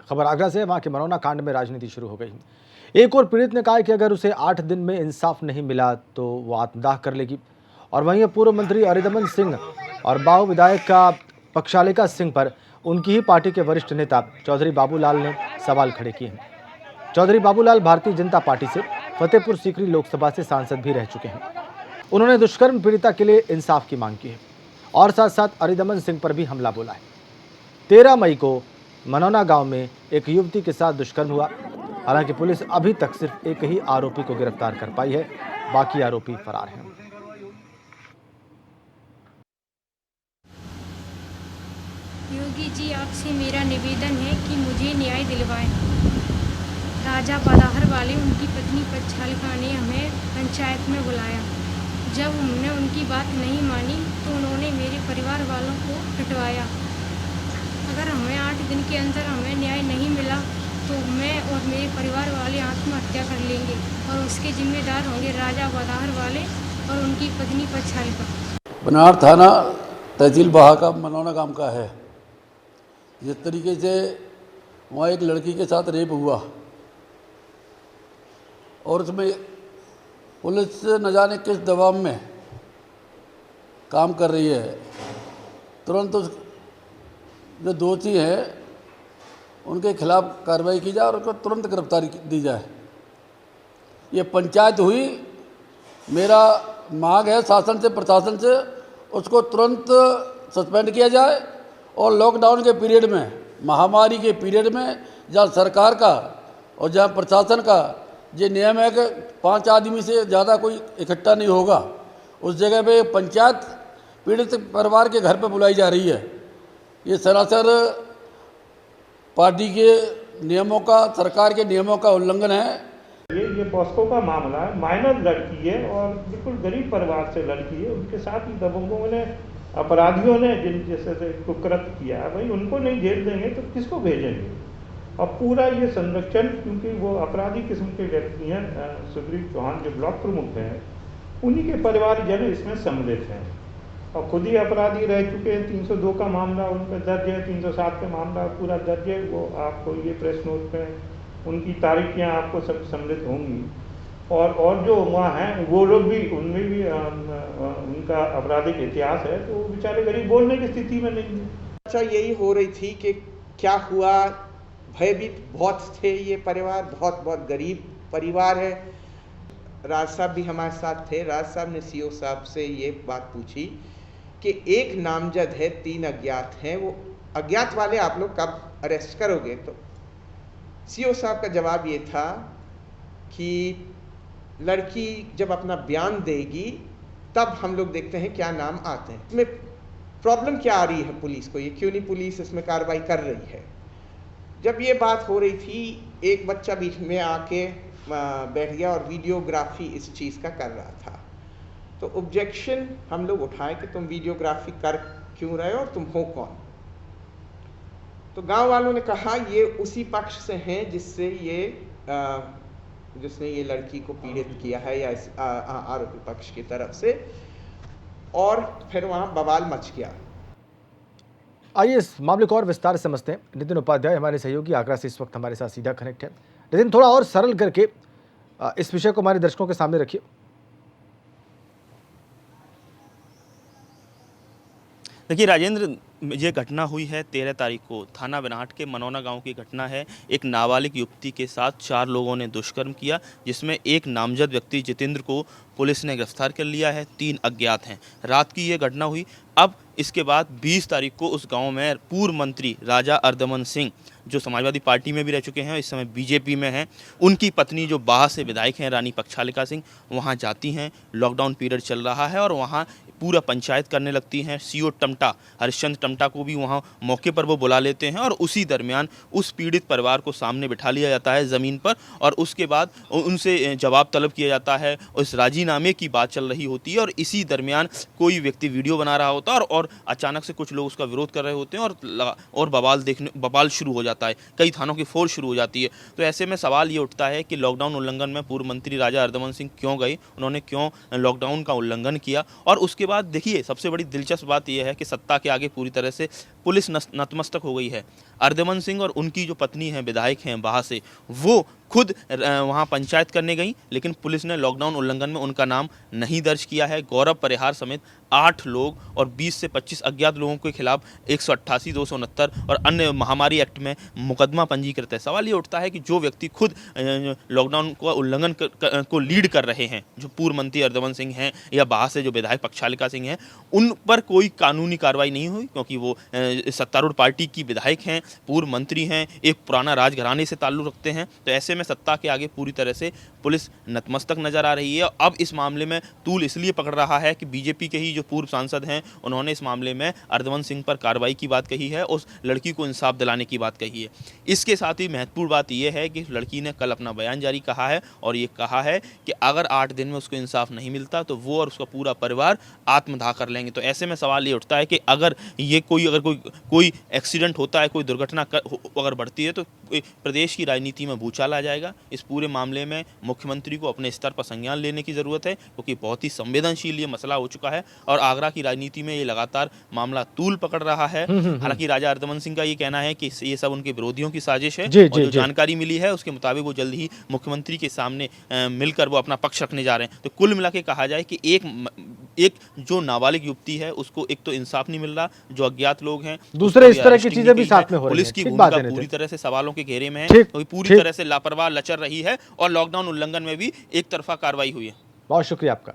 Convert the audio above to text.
खबर आगरा से, वहां के मनोना कांड में राजनीति शुरू हो गई। एक और पीड़ित ने कहा कि अगर उसे 8 दिन में इंसाफ नहीं मिला तो वो आत्मदाह कर लेगी। और वहीं पूर्व मंत्री अरिदमन सिंह और बाहु विधायक का पक्षालिका सिंह पर उनकी ही पार्टी के वरिष्ठ नेता चौधरी बाबूलाल ने सवाल खड़े किए हैं। चौधरी बाबूलाल भारतीय जनता पार्टी से फतेहपुर सीकरी लोकसभा से सांसद भी रह चुके हैं। उन्होंने दुष्कर्म पीड़िता के लिए इंसाफ की मांग की है और साथ साथ अरिदमन सिंह पर भी हमला बोला है। 13 मई को मनोना गांव में एक युवती के साथ दुष्कर्म हुआ। हालांकि पुलिस अभी तक सिर्फ एक ही आरोपी को गिरफ्तार कर पाई है, बाकी आरोपी फरार हैं। योगी जी, आपसे मेरा निवेदन है कि मुझे न्याय दिलवाएं। राजा बदाहर वाले उनकी पत्नी पक्षालिका ने हमें पंचायत में बुलाया। जब हमने उनकी बात नहीं मानी तो उन्होंने मेरे परिवार वालों को पिटवाया। अगर हमें 8 दिन के अंदर हमें न्याय नहीं मिला तो मैं और मेरे परिवार वाले आत्महत्या कर लेंगे और उसके जिम्मेदार होंगे राजा बदाहर वाले और उनकी पत्नी पक्षालिका। बनार थाना तहसील बहा का मनोना गांव का है। जिस तरीके से वहाँ एक लड़की के साथ रेप हुआ और उसमें पुलिस न जाने किस दबाव में काम कर रही है, तुरंत उस जो दोषी है उनके खिलाफ कार्रवाई की जाए और उनको तुरंत गिरफ्तारी दी जाए। ये पंचायत हुई, मेरा मांग है शासन से, प्रशासन से, उसको तुरंत सस्पेंड किया जाए और लॉकडाउन के पीरियड में, महामारी के पीरियड में, जहाँ सरकार का और जहाँ प्रशासन का ये नियम है कि 5 आदमी से ज़्यादा कोई इकट्ठा नहीं होगा, उस जगह पे पंचायत पीड़ित परिवार के घर पर बुलाई जा रही है। ये सरासर पार्टी के नियमों का, सरकार के नियमों का उल्लंघन है। ये पॉस्को का मामला है। माइनर लड़की है और बिल्कुल गरीब परिवार से लड़की है। उनके साथ ही दबंगों ने, अपराधियों ने जिन जैसे कुकृत्य किया है, भाई उनको नहीं जेल देंगे तो किसको भेजेंगे। और पूरा ये संरक्षण, क्योंकि वो अपराधी किस्म के व्यक्ति हैं, सुग्रीव चौहान जो ब्लॉक प्रमुख हैं, उन्हीं के परिवारजन इसमें सम्मिलित हैं और खुद ही अपराधी रह चुके हैं। 302 का मामला उन पर दर्ज है, 307 का मामला पूरा दर्ज है। वो आपको ये प्रेस नोट पे उनकी तारीखियाँ आपको सब सम्मिलित होंगी। और जो वहाँ हैं वो लोग भी, उनमें भी उनका आपराधिक इतिहास है, तो वो बेचारे गरीब बोलने की स्थिति में नहीं है। अच्छा, यही हो रही थी कि क्या हुआ, भयभीत बहुत थे ये परिवार, बहुत गरीब परिवार है। राज साहब भी हमारे साथ थे। राज साहब ने सीओ साहब से ये बात पूछी कि एक नामजद है, 3 अज्ञात हैं, वो अज्ञात वाले आप लोग कब अरेस्ट करोगे? तो सीओ साहब का जवाब ये था कि लड़की जब अपना बयान देगी तब हम लोग देखते हैं क्या नाम आते हैं। इसमें प्रॉब्लम क्या आ रही है पुलिस को, ये क्यों नहीं पुलिस इसमें कार्रवाई कर रही है? जब ये बात हो रही थी, एक बच्चा बीच में आके बैठ गया और वीडियोग्राफी इस चीज़ का कर रहा था। तो ऑब्जेक्शन हम लोग उठाए कि तुम वीडियोग्राफी कर क्यों रहे हो और तुम हो कौन? तो गांव वालों ने कहा ये उसी पक्ष से हैं जिससे जिसने ये लड़की को पीड़ित किया है, या इस आरोपी पक्ष की तरफ से। और फिर वहाँ बवाल मच गया। आइए इस मामले को और विस्तार से समझते हैं। नितिन उपाध्याय हमारे सहयोगी आगरा से इस वक्त हमारे साथ सीधा कनेक्ट है। नितिन, थोड़ा और सरल करके इस विषय को हमारे दर्शकों के सामने रखिए। देखिए राजेंद्र, ये घटना हुई है 13 तारीख को, थाना बनाहट के मनोना गांव की घटना है। एक नाबालिग युवती के साथ 4 लोगों ने दुष्कर्म किया, जिसमें एक नामजद व्यक्ति जितेंद्र को पुलिस ने गिरफ्तार कर लिया है। 3 अज्ञात हैं। रात की ये घटना हुई। अब इसके बाद 20 तारीख को उस गांव में पूर्व मंत्री राजा अरिदमन सिंह, जो समाजवादी पार्टी में भी रह चुके हैं, इस समय बीजेपी में हैं, उनकी पत्नी जो बाह से विधायक हैं रानी पक्षालिका सिंह, वहां जाती हैं। लॉकडाउन पीरियड चल रहा है और वहां पूरा पंचायत करने लगती हैं। सीओ टमटा, हरिश्चंद्र टमटा को भी वहां मौके पर वो बुला लेते हैं और उसी दरमियान उस पीड़ित परिवार को सामने बिठा लिया जाता है ज़मीन पर और उसके बाद उनसे जवाब तलब किया जाता है। उस राजीनामे की बात चल रही होती है और इसी दरमियान कोई व्यक्ति वीडियो बना रहा होता है और अचानक से कुछ लोग उसका विरोध कर रहे होते हैं और बवाल शुरू हो जाता है। कई थानों की फोर्स शुरू हो जाती है। तो ऐसे में सवाल ये उठता है कि लॉकडाउन उल्लंघन में पूर्व मंत्री राजा अरिदमन सिंह क्यों गए, उन्होंने क्यों लॉकडाउन का उल्लंघन किया। और उसके बाद देखिए, सबसे बड़ी दिलचस्प बात यह है कि सत्ता के आगे पूरी तरह से पुलिस नतमस्तक हो गई है। अर्दमन सिंह और उनकी जो पत्नी है, विधायक हैं बाहा से, वो खुद वहाँ पंचायत करने गई, लेकिन पुलिस ने लॉकडाउन उल्लंघन में उनका नाम नहीं दर्ज किया है। गौरव परिहार समेत 8 लोग और 20 से 25 अज्ञात लोगों के खिलाफ 188, 269 और अन्य महामारी एक्ट में मुकदमा पंजीकृत है। सवाल ये उठता है कि जो व्यक्ति खुद लॉकडाउन का उल्लंघन को लीड कर रहे हैं, जो पूर्व मंत्री अर्दमन सिंह हैं या बाहा से जो विधायक पक्षालिका सिंह हैं, उन पर कोई कानूनी कार्रवाई नहीं हुई, क्योंकि वो सत्तारूढ़ पार्टी की विधायक हैं, पूर्व मंत्री हैं, एक पुराना राजघराने से ताल्लुक़ रखते हैं। तो ऐसे में सत्ता के आगे पूरी तरह से पुलिस नतमस्तक नजर आ रही है। अब इस मामले में तूल इसलिए पकड़ रहा है कि बीजेपी के ही जो पूर्व सांसद हैं, उन्होंने इस मामले में अर्दमन सिंह पर कार्रवाई की बात कही है, उस लड़की को इंसाफ दिलाने की बात कही है। इसके साथ ही महत्वपूर्ण बात यह है कि लड़की ने कल अपना बयान जारी कहा है और ये कहा है कि अगर 8 दिन में उसको इंसाफ नहीं मिलता तो वो और उसका पूरा परिवार आत्मदाह कर लेंगे। तो ऐसे में सवाल ये उठता है कि अगर कोई एक्सीडेंट होता है, कोई दुर्घटना अगर बढ़ती है, तो प्रदेश की राजनीति में भूचाल आ जाएगा। इस पूरे मामले में मुख्यमंत्री को अपने स्तर पर संज्ञान लेने की ज़रूरत है, क्योंकि बहुत ही संवेदनशील ये मसला हो चुका है और आगरा की राजनीति में ये लगातार मामला तूल पकड़ रहा है। हालांकि राजा अर्दमन सिंह का ये कहना है कि ये सब उनके विरोधियों की साजिश है, और जो जानकारी मिली है उसके मुताबिक वो जल्द ही मुख्यमंत्री के सामने मिलकर वो अपना पक्ष रखने जा रहे हैं। तो कुल मिला के कहा जाए कि एक जो नाबालिग युवती है उसको एक तो इंसाफ नहीं मिल रहा, जो अज्ञात लोग हैं, दूसरे इस तरह की चीजें भी साथ में हो रही हैं। पुलिस की भूमिका पूरी तरह से सवालों के घेरे में है, क्योंकि पूरी तरह से लापरवाह लचर रही है और लॉकडाउन उल्लंघन में भी एक तरफा कार्रवाई हुई है। बहुत शुक्रिया आपका।